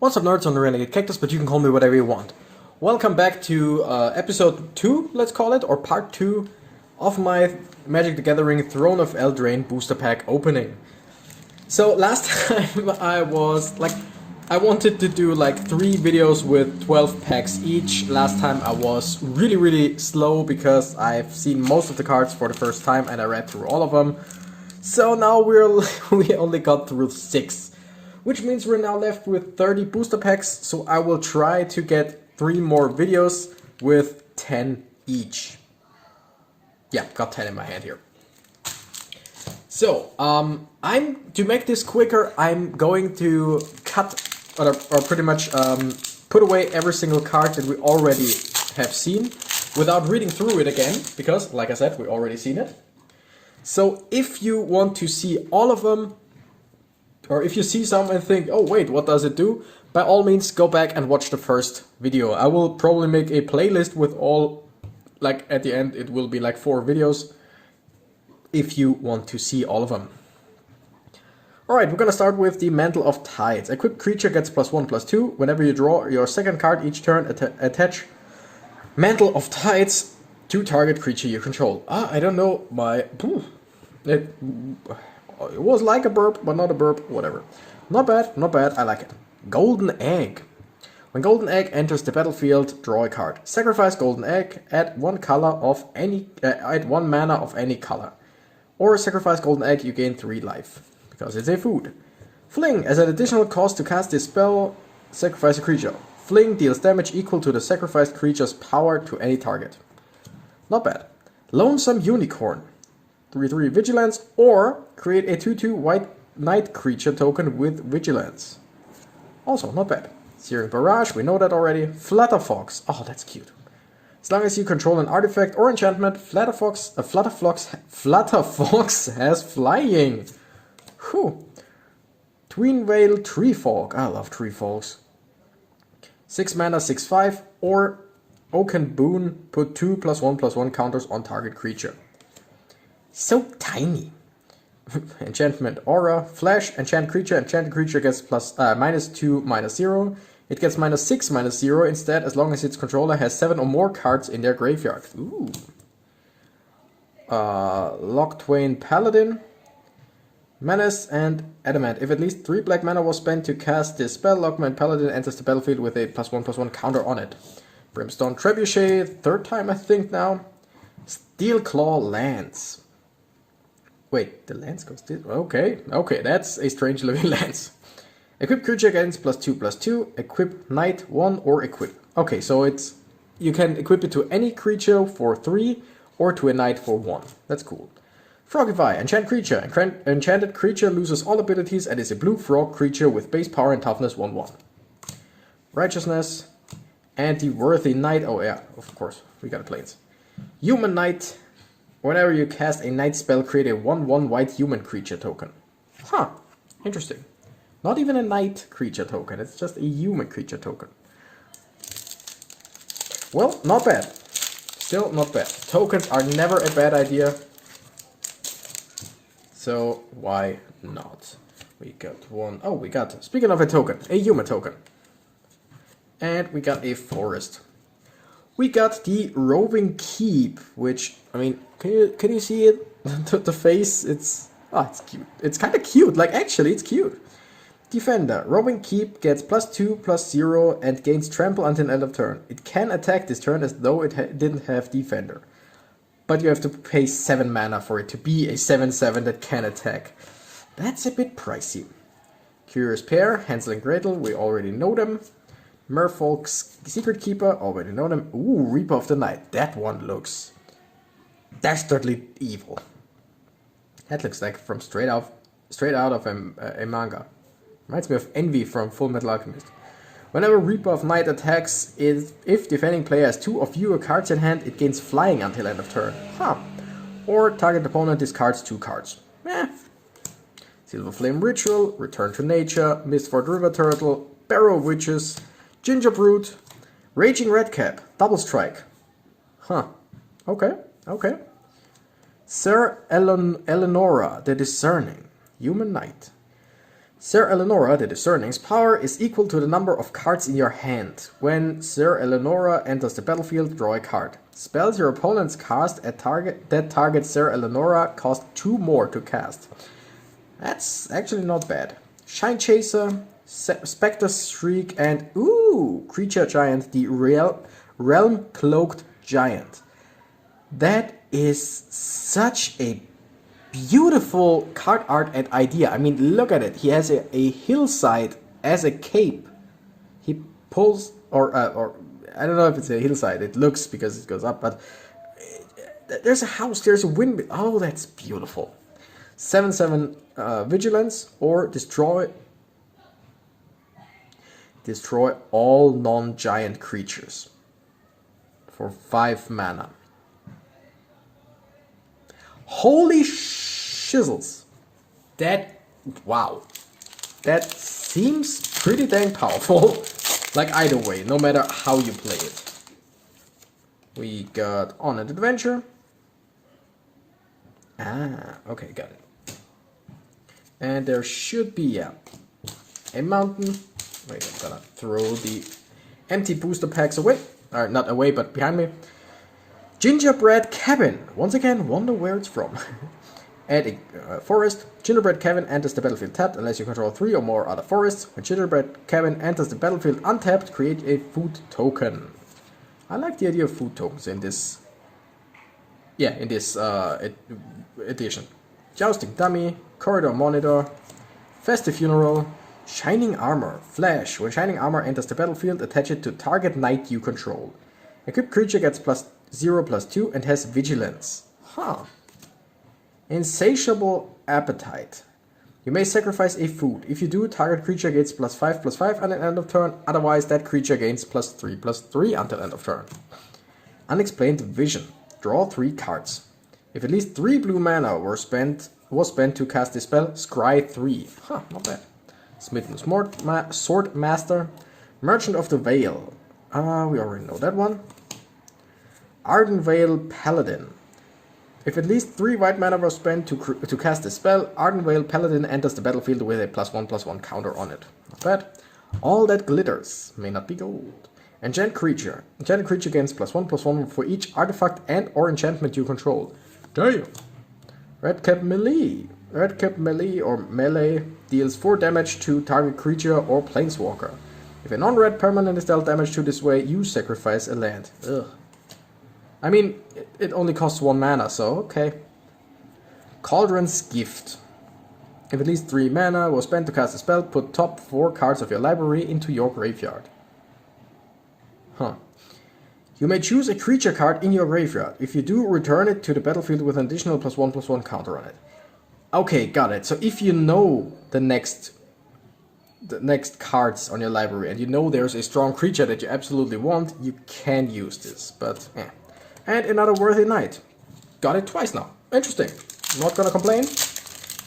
What's up, nerds? I'm the Renegade Cactus, but you can call me whatever you want. Welcome back to episode 2, let's call it, or part 2 of my Magic the Gathering Throne of Eldraine booster pack opening. So last time I wanted to do like 3 videos with 12 packs each. Last time I was really slow because I've seen most of the cards for the first time and I read through all of them. So now we only got through 6. Which means we're now left with 30 booster packs, so I will try to get 3 more videos with 10 each. Yeah, got 10 in my hand here. So, to make this quicker, I'm going to cut, or pretty much put away every single card that we already have seen, without reading through it again, because, like I said, we already seen it. So, if you want to see all of them, or if you see some and think, oh wait, what does it do? By all means, go back and watch the first video. I will probably make a playlist with all, like at the end it will be like 4 videos, if you want to see all of them. Alright, we're gonna start with the Mantle of Tides. Equipped creature gets +1/+2. Whenever you draw your second card each turn, attach Mantle of Tides to target creature you control. I don't know, it was like a burp, but not a burp, whatever. Not bad, I like it. Golden Egg. When Golden Egg enters the battlefield, draw a card. Sacrifice Golden Egg, add 1 mana of any color. Or sacrifice Golden Egg, you gain 3 life, because it's a food. Fling. As an additional cost to cast this spell, sacrifice a creature. Fling deals damage equal to the sacrificed creature's power to any target. Not bad. Lonesome Unicorn. 3/3 Vigilance, or create a 2/2 white knight creature token with Vigilance. Also, not bad. Searing Barrage, we know that already. Flutterfox, oh that's cute. As long as you control an artifact or enchantment, Flutterfox has flying. Whew. Tweenvale Treefolk, I love Treefolks. 6 mana, 6/5, or Oaken Boon, put 2 +1/+1 counters on target creature. So tiny. Enchantment Aura, Flash, enchant creature. Enchanted creature gets -2/-0. It gets -6/-0 instead, as long as its controller has 7 or more cards in their graveyard. Ooh. Locktwain Paladin, Menace, and Adamant. If at least 3 black mana was spent to cast this spell, Locktwain Paladin enters the battlefield with a +1/+1 counter on it. Brimstone Trebuchet, 3rd time I think now. Steelclaw Lance. Wait, the lance goes this? Okay, that's a strange living lance. Equip creature gains +2/+2. Equip knight 1 or equip. Okay, so you can equip it to any creature for 3 or to a knight for 1. That's cool. Frogify, enchant creature. Enchanted creature loses all abilities and is a blue frog creature with base power and toughness 1/1. Righteousness, anti-worthy knight. Oh yeah, of course, we got planes. Human Knight. Whenever you cast a Knight spell, create a 1/1 white human creature token. Huh, interesting. Not even a Knight creature token, it's just a human creature token. Well, not bad. Still not bad. Tokens are never a bad idea. So, why not? We got one. Oh, we got, speaking of a token, a human token. And we got a forest. We got the Roving Keep, which, I mean, can you see it? The face, it's cute. It's kind of cute, like actually it's cute. Defender, Roving Keep gets +2/+0 and gains trample until end of turn. It can attack this turn as though it didn't have Defender. But you have to pay 7 mana for it to be a 7/7 that can attack. That's a bit pricey. Curious Pair, Hansel and Gretel, we already know them. Merfolk's Secret Keeper, already know them. Ooh, Reaper of the Night. That one looks dastardly evil. That looks like from straight out of a manga. Reminds me of Envy from Full Metal Alchemist. Whenever Reaper of Night attacks, if defending player has 2 or fewer cards in hand, it gains flying until end of turn. Huh. Or target opponent discards 2 cards. Silver Flame Ritual, Return to Nature, Mistford River Turtle, Barrow of Witches, Gingerbrute, Raging Redcap, Double Strike. Huh. Okay. Sir Eleonora, the Discerning, Human Knight. Ser Eleonora, the Discerning's power is equal to the number of cards in your hand. When Ser Eleonora enters the battlefield, draw a card. Spells your opponents cast at that target Ser Eleonora cost 2 more to cast. That's actually not bad. Shine Chaser, Spectre Shriek, and Creature Giant, the Realm Cloaked Giant. That is such a beautiful card art and idea. I mean, look at it. He has a hillside as a cape. He pulls, or I don't know if it's a hillside. It looks because it goes up, but there's a house, there's a windmill. Oh, that's beautiful. 7/7 vigilance, or destroy all non-giant creatures for 5 mana. Holy shizzles. Wow. That seems pretty dang powerful. Like either way, no matter how you play it. We got On an Adventure. Okay, got it. And there should be, a mountain. Wait, I'm gonna throw the empty booster packs away. Not away, but behind me. Gingerbread Cabin. Once again, wonder where it's from. Add a forest. Gingerbread Cabin enters the battlefield tapped unless you control 3 or more other forests. When Gingerbread Cabin enters the battlefield untapped, create a food token. I like the idea of food tokens in this. Yeah, in this edition. Jousting Dummy, Corridor Monitor, Festive Funeral, Shining Armor, Flash. When Shining Armor enters the battlefield, attach it to target knight you control. Equipped creature gets +0/+2 and has Vigilance. Insatiable Appetite. You may sacrifice a food. If you do, target creature gets +5/+5 until end of turn. Otherwise, that creature gains +3/+3 until end of turn. Unexplained Vision. Draw 3 cards. If at least 3 blue mana was spent to cast this spell, scry 3. Not bad. Smitten Sword Master. Merchant of the Veil. We already know that one. Ardenvale Paladin. If at least 3 white mana were spent to cast this spell, Ardenvale Paladin enters the battlefield with a +1/+1 counter on it. Not bad. All that glitters may not be gold. Enchant Creature. Enchanted creature gains +1/+1 for each artifact and or enchantment you control. Damn! Redcap Melee. Redcap Melee or Melee deals 4 damage to target creature or planeswalker. If a non-red permanent is dealt damage to this way, you sacrifice a land. Ugh. I mean, it only costs 1 mana, so okay. Cauldron's Gift. If at least 3 mana was spent to cast a spell, put top 4 cards of your library into your graveyard. You may choose a creature card in your graveyard. If you do, return it to the battlefield with an additional +1/+1 counter on it. Okay, got it. So if you know the next cards on your library and you know there's a strong creature that you absolutely want, you can use this. But And another Worthy Knight. Got it twice now. Interesting. Not gonna complain,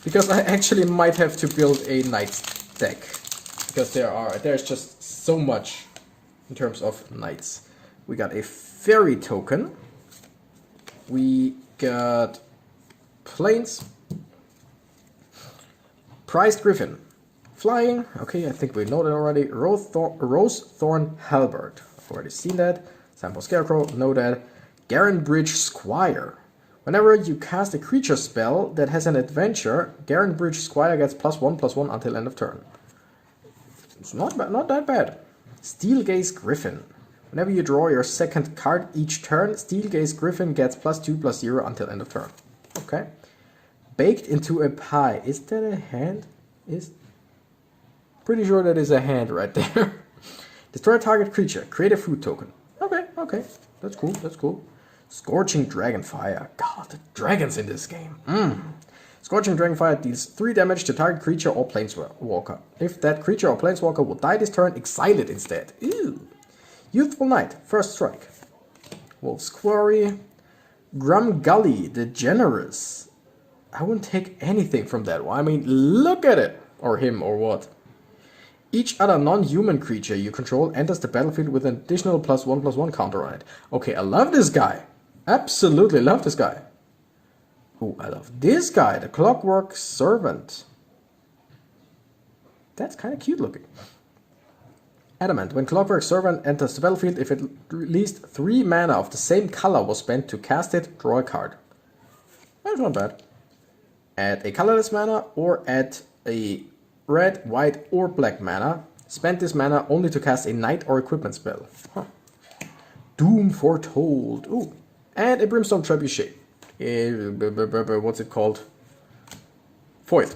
because I actually might have to build a knight deck, because there's just so much in terms of knights. We got a fairy token. We got plains. Prized Griffin. Flying. Okay, I think we know that already. Rose Thorn Halberd. I've already seen that. Sample Scarecrow. Know that. Garen Bridge Squire. Whenever you cast a creature spell that has an adventure, Garen Bridge Squire gets +1/+1 until end of turn. It's not that bad. Steelgaze Griffin. Whenever you draw your second card each turn, Steelgaze Griffin gets +2/+0 until end of turn. Okay. Baked into a Pie. Is that a hand? Pretty sure that is a hand right there. Destroy target creature. Create a food token. Okay. That's cool. Scorching Dragonfire. God, the dragons in this game. Scorching Dragonfire deals 3 damage to target creature or planeswalker. If that creature or planeswalker would die this turn, exile it instead. Ew. Youthful Knight. First strike. Wolf's Quarry. Grumgully the Generous. I wouldn't take anything from that one. I mean, look at it. Or him, or what. Each other non-human creature you control enters the battlefield with an additional +1/+1 counter on it. Okay, I love this guy. Absolutely love this guy. Ooh, I love this guy, the Clockwork Servant. That's kind of cute looking. Adamant. When Clockwork Servant enters the battlefield, if at least 3 mana of the same color was spent to cast it, draw a card. That's not bad. Add a colorless mana or add a red, white, or black mana. Spend this mana only to cast a knight or equipment spell. Huh. Doom Foretold. Ooh. And a Brimstone Trebuchet. What's it called? Foil.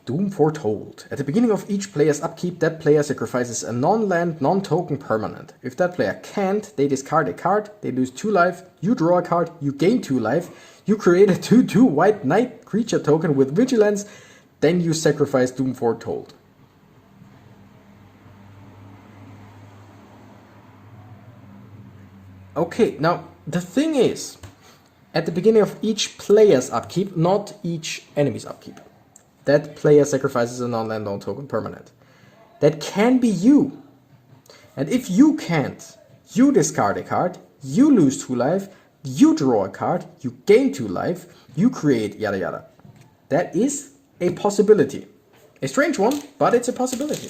Doom Foretold. At the beginning of each player's upkeep, that player sacrifices a non-land, non-token permanent. If that player can't, they discard a card, they lose 2 life, you draw a card, you gain 2 life, you create a 2/2 white knight creature token with vigilance, then you sacrifice Doom Foretold. Okay, now the thing is, at the beginning of each player's upkeep, not each enemy's upkeep, that player sacrifices a non-land, non-token permanent. That can be you. And if you can't, you discard a card, you lose 2 life, you draw a card, you gain 2 life, you create yada yada. That is a possibility. A strange one, but it's a possibility.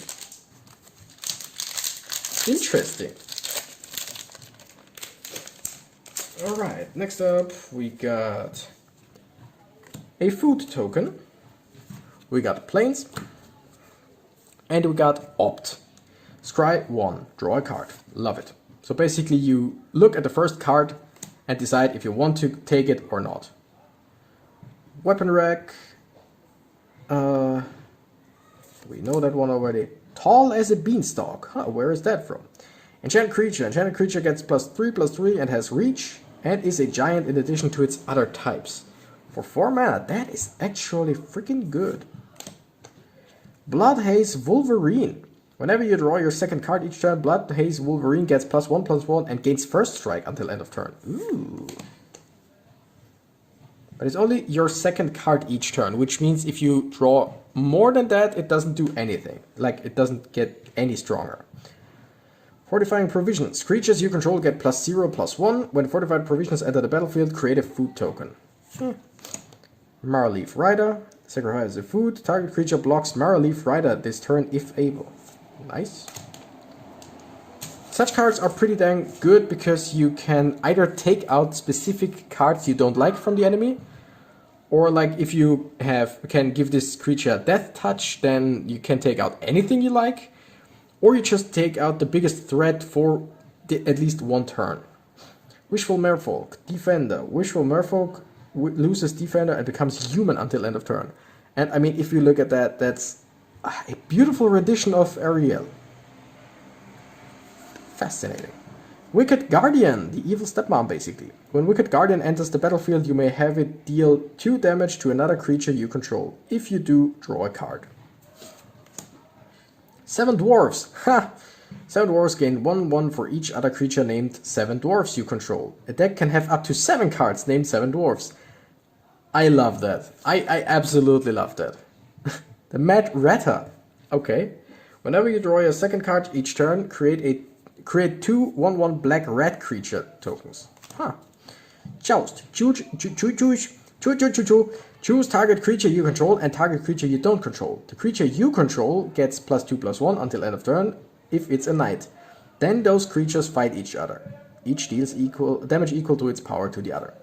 Interesting. Alright, next up we got a food token. We got Plains, and we got Opt. Scry 1, draw a card. Love it. So basically you look at the first card and decide if you want to take it or not. Weapon rack. We know that one already. Tall as a beanstalk. Huh, where is that from? Enchanted creature. Enchanted creature gets +3/+3 and has reach and is a giant in addition to its other types. For 4 mana, that is actually freaking good. Bloodhaze Wolverine. Whenever you draw your second card each turn, Bloodhaze Wolverine gets +1/+1 and gains first strike until end of turn. Ooh. But it's only your second card each turn, which means if you draw more than that, it doesn't do anything. Like, it doesn't get any stronger. Fortifying Provisions. Creatures you control get +0/+1. When fortified provisions enter the battlefield, create a food token. Maraleaf Rider. Sacrifice a food. Target creature blocks Maraleaf Rider this turn if able. Nice. Such cards are pretty dang good because you can either take out specific cards you don't like from the enemy, or like if you can give this creature Death Touch, then you can take out anything you like, or you just take out the biggest threat for at least one turn. Wishful Merfolk, Defender. Wishful Merfolk loses Defender and becomes human until end of turn. And I mean, if you look at that, that's a beautiful rendition of Ariel. Fascinating. Wicked Guardian, the evil stepmom basically. When Wicked Guardian enters the battlefield, you may have it deal 2 damage to another creature you control. If you do, draw a card. 7 Dwarves. Ha! 7 Dwarves gain 1/1 for each other creature named 7 Dwarves you control. A deck can have up to 7 cards named 7 Dwarves. I love that. I absolutely love that. The Mad Ratter. Okay. Whenever you draw your second card each turn, create 2 1/1 black red creature tokens. Huh. Joust. Choose target creature you control and target creature you don't control. The creature you control gets +2/+1 until end of turn if it's a knight. Then those creatures fight each other. Each deals damage equal to its power to the other.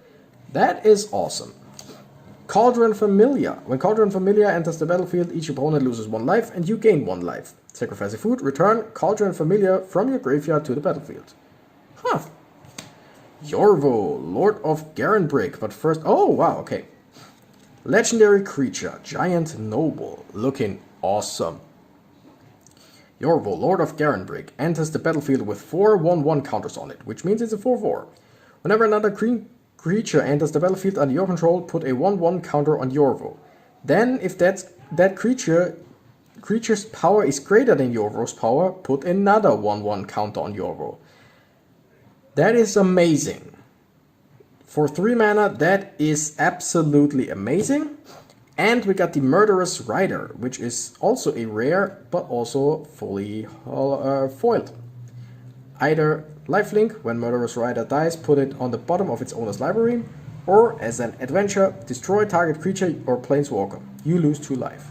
That is awesome. Cauldron Familiar. When Cauldron Familiar enters the battlefield, each opponent loses 1 life and you gain 1 life. Sacrifice a food, return Cauldron Familiar from your graveyard to the battlefield. Huh. Yorvo, Lord of Garenbrick, but first... Oh, wow, okay. Legendary creature, Giant Noble, looking awesome. Yorvo, Lord of Garenbrick, enters the battlefield with 4 1/1 counters on it, which means it's a 4/4. Whenever another creature enters the battlefield under your control, put a 1/1 counter on Yorvo. Then, if that creature's power is greater than Yorvo's power, put another 1/1 counter on Yorvo. That is amazing. For 3 mana, that is absolutely amazing. And we got the Murderous Rider, which is also a rare, but also fully foiled. Either lifelink, when Murderous Rider dies, put it on the bottom of its owner's library, or as an adventure, destroy target creature or planeswalker. You lose 2 life.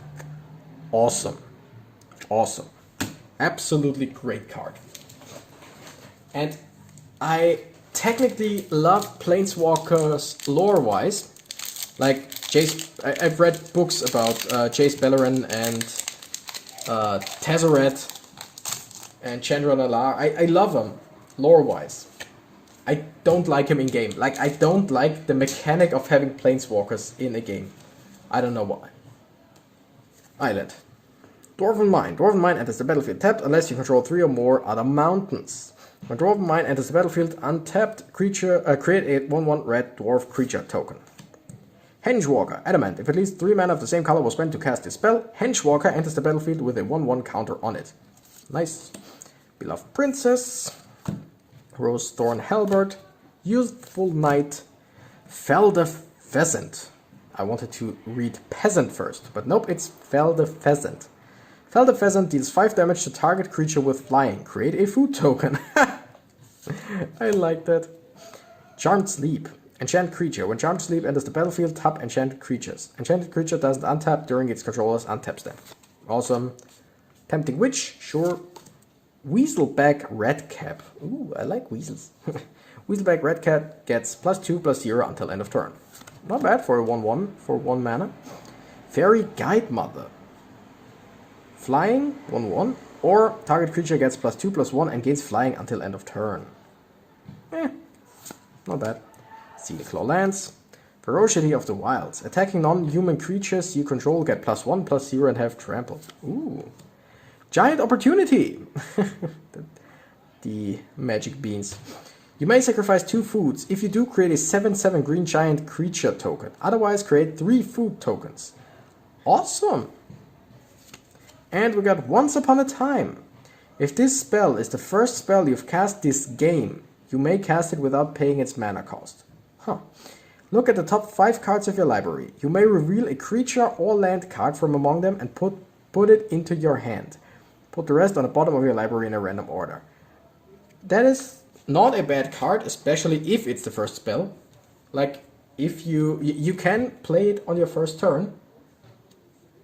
Awesome. Awesome. Absolutely great card. And I technically love Planeswalkers lore-wise. Like, I've read books about Jace Beleren and Tezzeret and Chandra Nalaar. I love him, lore-wise. I don't like him in-game. Like, I don't like the mechanic of having Planeswalkers in a game. I don't know why. Island. Dwarven Mine. Dwarven Mine enters the battlefield tapped unless you control 3 or more other mountains. When Dwarven Mine enters the battlefield untapped, create a 1/1 red dwarf creature token. Hengewalker. Adamant. If at least 3 mana of the same color was spent to cast this spell, Hengewalker enters the battlefield with a 1/1 counter on it. Nice. Beloved Princess. Rose Thorn Halberd. Youthful Knight. Fell the Pheasant. I wanted to read Peasant first, but nope, it's Fell the Pheasant. Fell the Pheasant deals 5 damage to target creature with flying. Create a food token. I like that. Charmed Sleep. Enchant creature. When Charmed Sleep enters the battlefield, tap enchanted creatures. Enchanted creature doesn't untap during its controller's untap step. Awesome. Tempting Witch. Sure. Weaselback Redcap. Ooh, I like weasels. Weaselback Redcap gets +2/+0 until end of turn. Not bad for a 1/1 for 1 mana. Fairy Guide Mother. Flying, 1/1, or target creature gets +2/+1 and gains flying until end of turn. Not bad. Seal Claw lands. Ferocity of the Wilds. Attacking non-human creatures you control get +1/+0 and have trampled. Ooh. Giant Opportunity. The magic beans. You may sacrifice 2 foods. If you do, create a 7/7 green giant creature token. Otherwise, create 3 food tokens. Awesome. And we got Once Upon a Time. If this spell is the first spell you've cast this game, you may cast it without paying its mana cost. Look at the top 5 cards of your library. You may reveal a creature or land card from among them and put it into your hand. Put the rest on the bottom of your library in a random order. That is not a bad card, especially if it's the first spell. Like, if you can play it on your first turn,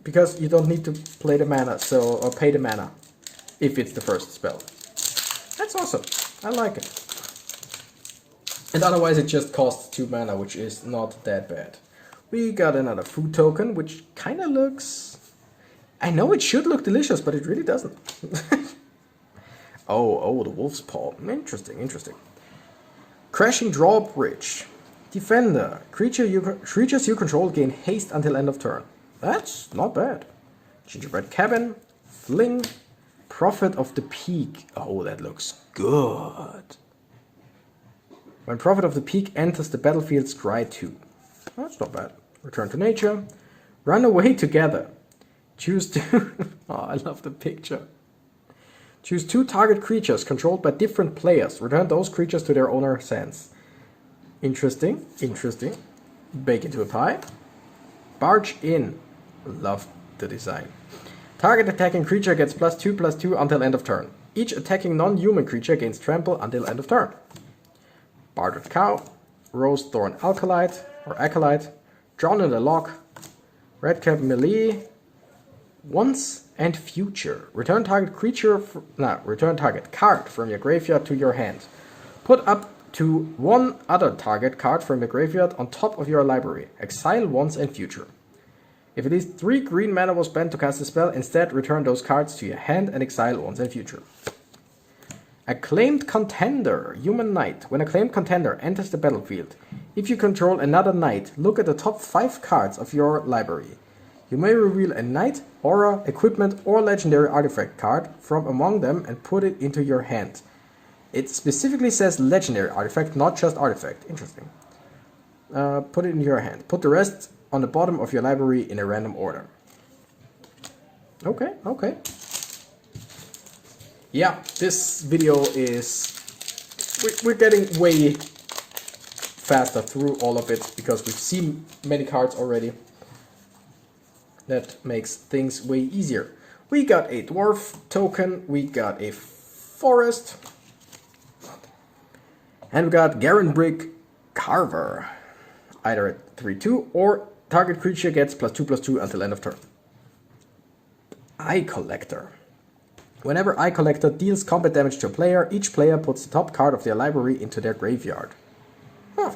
because you don't need to play the mana, or pay the mana, if it's the first spell. That's awesome. I like it. And otherwise it just costs 2 mana, which is not that bad. We got another food token, which kind of looks... I know it should look delicious, but it really doesn't. Oh, the Wolf's Paw. Interesting. Crashing Drawbridge. Defender. Creatures you control gain haste until end of turn. That's not bad. Gingerbread Cabin. Fling. Prophet of the Peak. Oh, that looks good. When Prophet of the Peak enters the battlefield, scry 2. That's not bad. Return to nature. Run away together. Choose 2. Oh, I love the picture. Choose 2 target creatures controlled by different players. Return those creatures to their owner's hands. Interesting. Bake into a pie. Barge in. Love the design. Target attacking creature gets +2/+2 until end of turn. Each attacking non-human creature gains trample until end of turn. Bartered Cow. Rose Thorn Acolyte. Drawn in the Lock. Redcap Melee. Once and Future. Return target card from your graveyard to your hand. Put up to 1 other target card from your graveyard on top of your library. Exile Once and Future. If at least 3 green mana was spent to cast the spell, instead return those cards to your hand and exile Once and Future. Acclaimed Contender, Human Knight. When Acclaimed Contender enters the battlefield, if you control another knight, look at the top 5 cards of your library. You may reveal a knight, aura, equipment, or legendary artifact card from among them and put it into your hand. It specifically says legendary artifact, not just artifact. Interesting. Put it in your hand. Put the rest on the bottom of your library in a random order. Okay. Yeah, this video is... We're getting way faster through all of it because we've seen many cards already. That makes things way easier. We got a dwarf token, we got a forest, and we got Garenbrick Carver. Either at 3/2 or target creature gets +2/+2 until end of turn. Eye Collector. Whenever Eye Collector deals combat damage to a player, each player puts the top card of their library into their graveyard. Huh.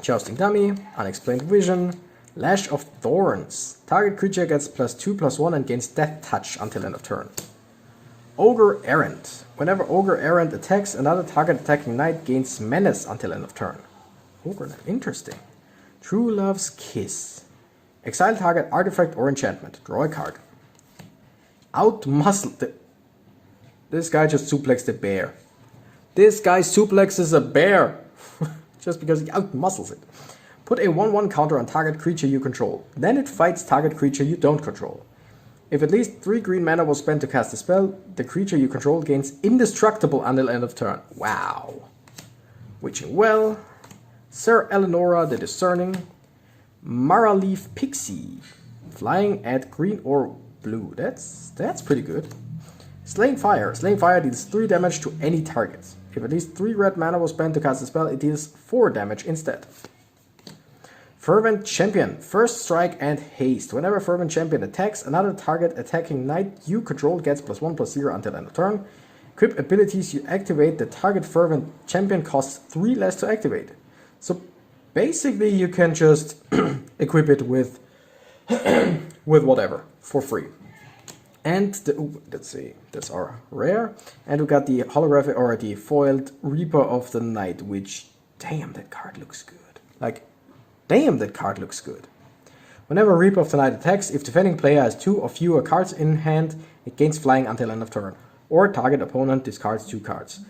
Jousting Dummy, Unexplained Vision, Lash of Thorns. Target creature gets +2/+1 and gains Death Touch until end of turn. Ogre Errant. Whenever Ogre Errant attacks, another target attacking knight gains Menace until end of turn. Ogre Knight, interesting. True Love's Kiss. Exile target artifact or enchantment. Draw a card. Outmuscle. This guy just suplexed a bear. This guy suplexes a bear. Just because he outmuscles it. Put a 1/1 counter on target creature you control. Then it fights target creature you don't control. If at least 3 green mana was spent to cast a spell, the creature you control gains indestructible until end of turn. Wow. Witching Well. Sir Eleonora the Discerning. Maraleaf Pixie. Flying at green or blue. That's pretty good. Slaying Fire. Slaying Fire deals 3 damage to any target. If at least 3 red mana was spent to cast a spell, it deals 4 damage instead. Fervent Champion. First Strike and Haste. Whenever Fervent Champion attacks, another target attacking knight you control gets +1/+0 until end of turn. Equip abilities you activate, the target Fervent Champion costs 3 less to activate. So basically you can just equip it with whatever for free. And let's see, that's our rare. And we got the holographic or the foiled Reaper of the Night, which, damn, that card looks good. Like, damn, that card looks good. Whenever Reaper of the Night attacks, if defending player has 2 or fewer cards in hand, it gains flying until end of turn. Or target opponent discards 2 cards.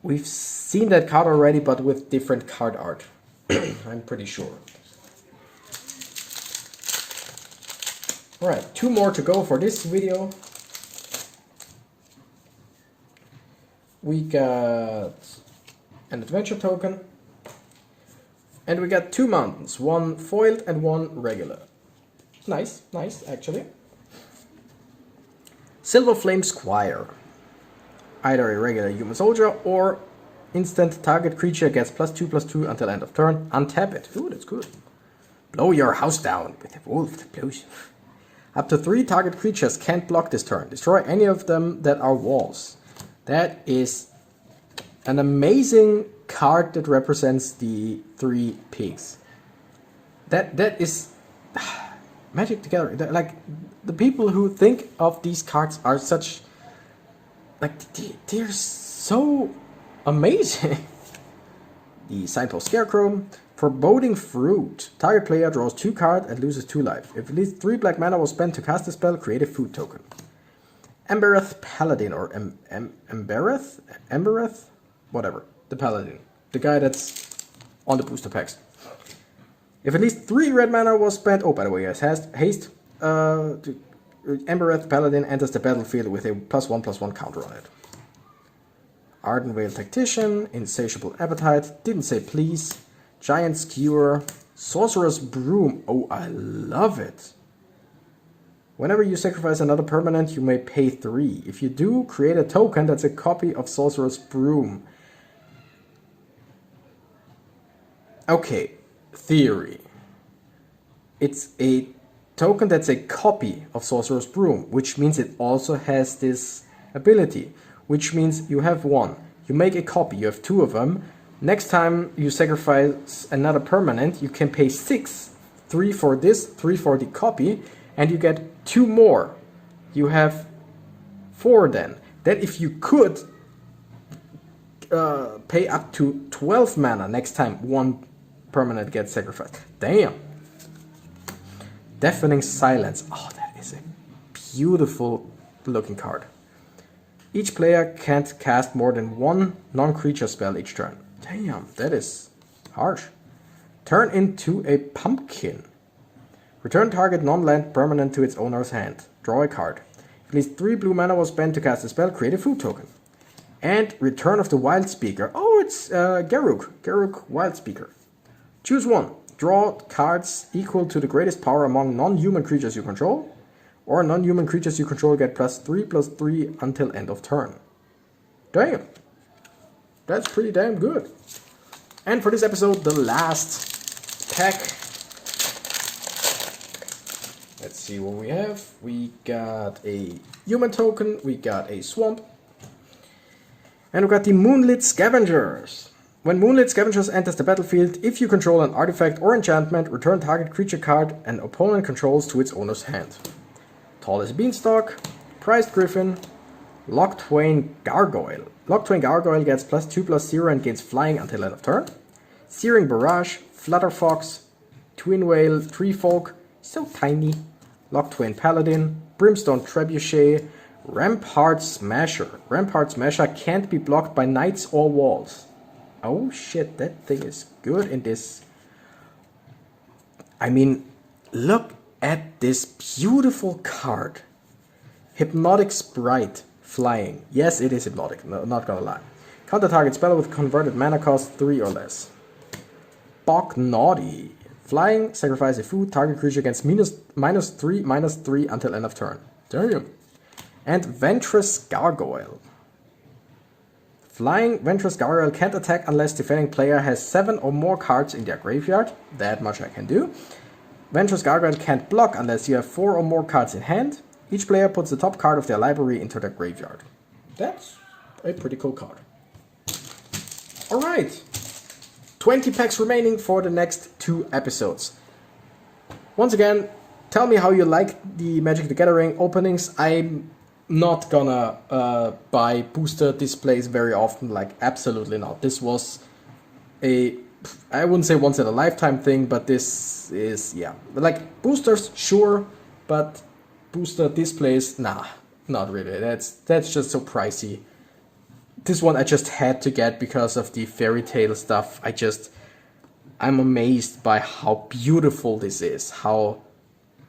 We've seen that card already, but with different card art. I'm pretty sure. Alright, 2 more to go for this video. We got an adventure token. And we got 2 mountains, 1 foiled and 1 regular. Nice, nice actually. Silver Flame Squire. Either a regular human soldier or instant target creature gets +2/+2 until end of turn. Untap it. Ooh, that's good. Blow your house down with a wolf that blows. Up to 3 target creatures can't block this turn. Destroy any of them that are walls. That is an amazing card that represents the 3 pigs. That is Magic Together. Like, the people who think of these cards are such, like, they're so amazing. The Signpost Scarecrow. Foreboding Fruit. Target player draws 2 cards and loses 2 life. If at least 3 black mana was spent to cast a spell, create a food token. Embereth Paladin, or Embereth? Whatever. The Paladin. The guy that's on the booster packs. If at least 3 red mana was spent... Oh, by the way, yes, haste. Embereth Paladin enters the battlefield with a +1/+1 counter on it. Ardenvale Tactician. Insatiable Appetite. Didn't say please. Giant Skewer. Sorcerer's Broom. Oh, I love it. Whenever you sacrifice another permanent, you may pay 3. If you do, create a token that's a copy of Sorcerer's Broom. Okay, theory. It's a token that's a copy of Sorcerer's Broom, which means it also has this ability, which means you have 1. You make a copy, you have 2 of them. Next time you sacrifice another permanent, you can pay 6. 3 for this, 3 for the copy, and you get 2 more. You have 4 then. Then if you could pay up to 12 mana next time 1 permanent gets sacrificed. Damn. Deafening Silence. Oh, that is a beautiful looking card. Each player can't cast more than 1 non-creature spell each turn. Damn, that is harsh. Turn into a pumpkin. Return target non-land permanent to its owner's hand. Draw a card. If at least 3 blue mana was spent to cast a spell, create a food token. And Return of the Wild Speaker. Oh, it's Garruk. Garruk Wild Speaker. Choose 1. Draw cards equal to the greatest power among non-human creatures you control. Or non-human creatures you control get +3/+3 until end of turn. Damn. That's pretty damn good. And for this episode, the last pack. Let's see what we have. We got a human token, we got a swamp, and we got the Moonlit Scavengers. When Moonlit Scavengers enters the battlefield, if you control an artifact or enchantment, return target creature card an opponent controls to its owner's hand. Tall as a beanstalk, Prized Griffin, Locktwain Gargoyle. Locktwain Gargoyle gets +2/+0 and gains flying until end of turn. Searing Barrage, Flutterfox, Twin Whale, Tree Folk, so tiny, Locktwain Paladin, Brimstone Trebuchet, Rampart Smasher. Rampart Smasher can't be blocked by knights or walls. Oh shit, that thing is good in this. I mean, look at this beautiful card. Hypnotic Sprite, flying. Yes, it is hypnotic, no, not gonna lie. Counter target spell with converted mana cost 3 or less. Bog Naughty. Flying, sacrifice a food, target creature gets -3/-3 until end of turn. Damn. And Ventress Gargoyle. Flying, Ventress Gargoyle can't attack unless defending player has 7 or more cards in their graveyard. That much I can do. Ventress Gargoyle can't block unless you have 4 or more cards in hand. Each player puts the top card of their library into their graveyard. That's a pretty cool card. Alright. 20 packs remaining for the next 2 episodes. Once again, tell me how you like the Magic the Gathering openings. I'm not gonna buy booster displays very often, like absolutely not. This was a, I wouldn't say once in a lifetime thing, but this is, yeah. Like boosters, sure, but booster displays, nah, not really. That's just so pricey. This one I just had to get because of the fairy tale stuff. I'm amazed by how beautiful this is, how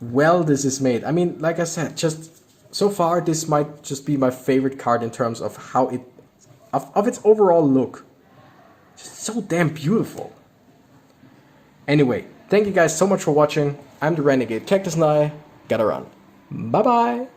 well this is made. I mean, like I said, just so far this might just be my favorite card in terms of how it, of its overall look. Just so damn beautiful. Anyway, thank you guys so much for watching. I'm the Renegade Cactus and I gotta run. Bye bye.